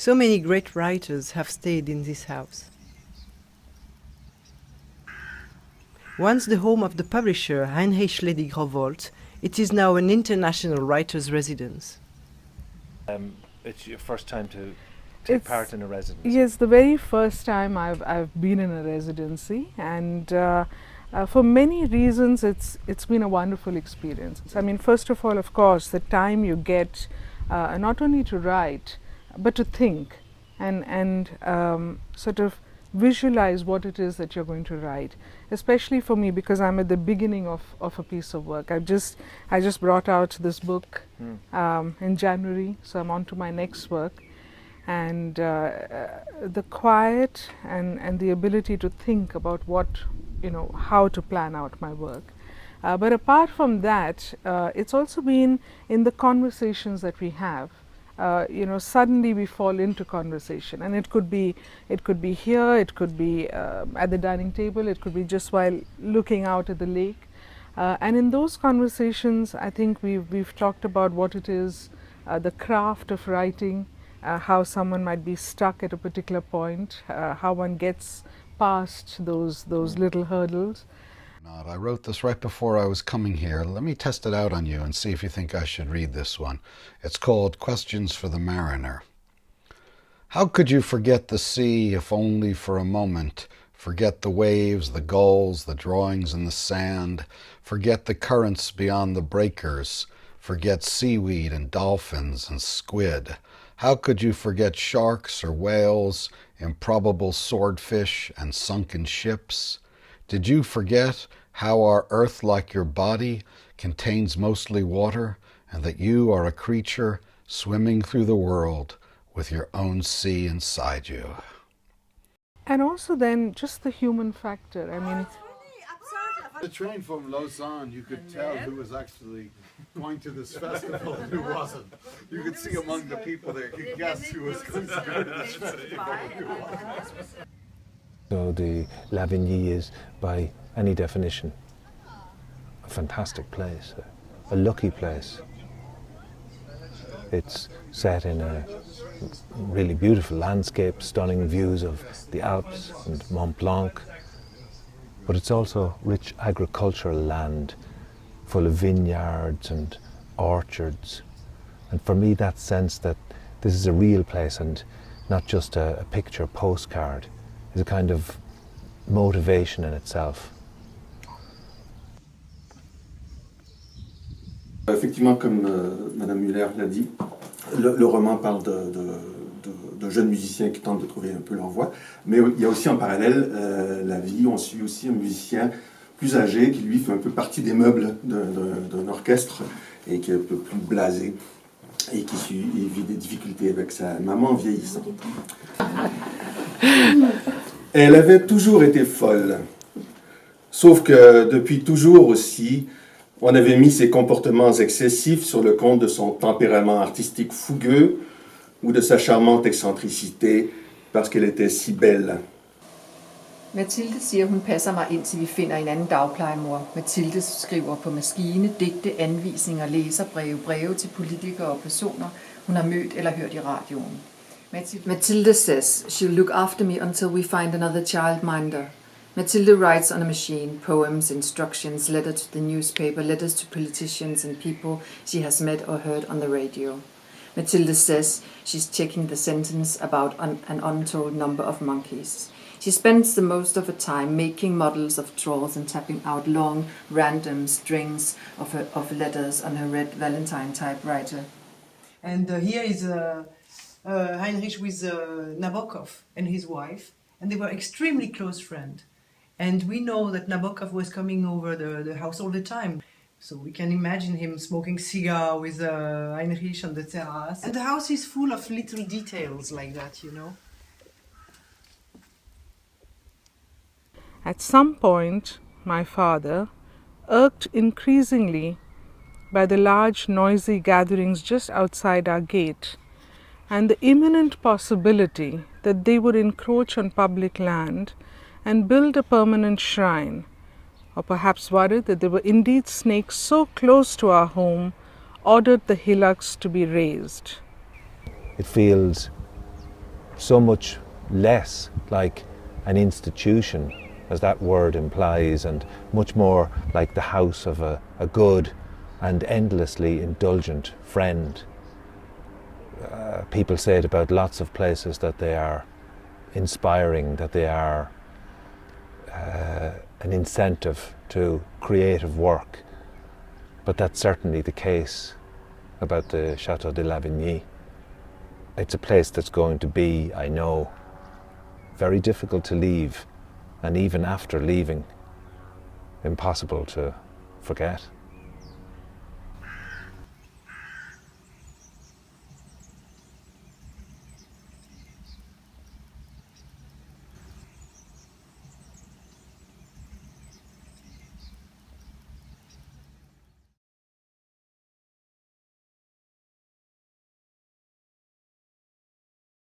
So many great writers have stayed in this house. Once the home of the publisher Heinrich Ledig-Rowohlt, it is now an international writer's residence. It's your first time to take part in a residency? Yes, the very first time I've been in a residency, and for many reasons it's been a wonderful experience. I mean, first of all, of course, the time you get not only to write but to think and sort of visualize what it is that you're going to write, especially for me, because I'm at the beginning of a piece of work. I just brought out this book in January, so I'm on to my next work, and the quiet and the ability to think about how to plan out my work. But apart from that, it's also been in the conversations that we have. Suddenly we fall into conversation, and it could be here, it could be at the dining table, it could be just while looking out at the lake, and in those conversations I think we've talked about what it is, the craft of writing, how someone might be stuck at a particular point, how one gets past those little hurdles. I wrote this right before I was coming here. Let me test it out on you and see if you think I should read this one. It's called Questions for the Mariner. How could you forget the sea if only for a moment? Forget the waves, the gulls, the drawings in the sand. Forget the currents beyond the breakers. Forget seaweed and dolphins and squid. How could you forget sharks or whales, improbable swordfish and sunken ships? Did you forget how our earth, like your body, contains mostly water, and that you are a creature swimming through the world with your own sea inside you? And also then just the human factor. I mean, the train from Lausanne, you could tell who was actually going to this festival and who wasn't. You could see among the people there, you could guess who was going to go to this festival and who wasn't. So the Lavigny is, by any definition, a fantastic place, a lucky place. It's set in a really beautiful landscape, stunning views of the Alps and Mont Blanc, but it's also rich agricultural land, full of vineyards and orchards. And for me, that sense that this is a real place and not just a picture postcard is a kind of motivation in itself. Effectivement, comme Madame Muller l'a dit, le roman parle de jeunes musiciens qui tentent de trouver un peu leur voix, mais il y a aussi en parallèle la vie. On suit aussi un musicien plus âgé qui lui fait un peu partie des meubles d'un orchestre et qui est un peu plus blasé et qui vit des difficultés avec sa maman vieillissante. Elle avait toujours été folle, sauf que depuis toujours aussi, on avait mis ses comportements excessifs sur le compte de son tempérament artistique fougueux ou de sa charmante excentricité, parce qu'elle était si belle. Mathilde siger, hun passer mig indtil vi finder en anden dagplejemor. Mathilde skriver på maskine, digte, anvisninger, læserbreve, breve til politikere og personer, hun har mødt eller hørt i radioen. Mathilde says she'll look after me until we find another childminder. Mathilde writes on a machine, poems, instructions, letters to the newspaper, letters to politicians and people she has met or heard on the radio. Mathilde says she's checking the sentence about an untold number of monkeys. She spends the most of her time making models of drawers and tapping out long, random strings of letters on her red Valentine typewriter. And here is Heinrich with Nabokov and his wife, and they were extremely close friends. And we know that Nabokov was coming over the house all the time. So we can imagine him smoking cigar with Heinrich on the terrace. And the house is full of little details like that, you know. At some point, my father, irked increasingly by the large noisy gatherings just outside our gate and the imminent possibility that they would encroach on public land and build a permanent shrine, or perhaps worried that there were indeed snakes so close to our home, ordered the hillocks to be razed. It feels so much less like an institution, as that word implies, and much more like the house of a good and endlessly indulgent friend. People say it about lots of places, that they are inspiring, that they are an incentive to creative work. But that's certainly the case about the Château de Lavigny. It's a place that's going to be, I know, very difficult to leave, and even after leaving, impossible to forget.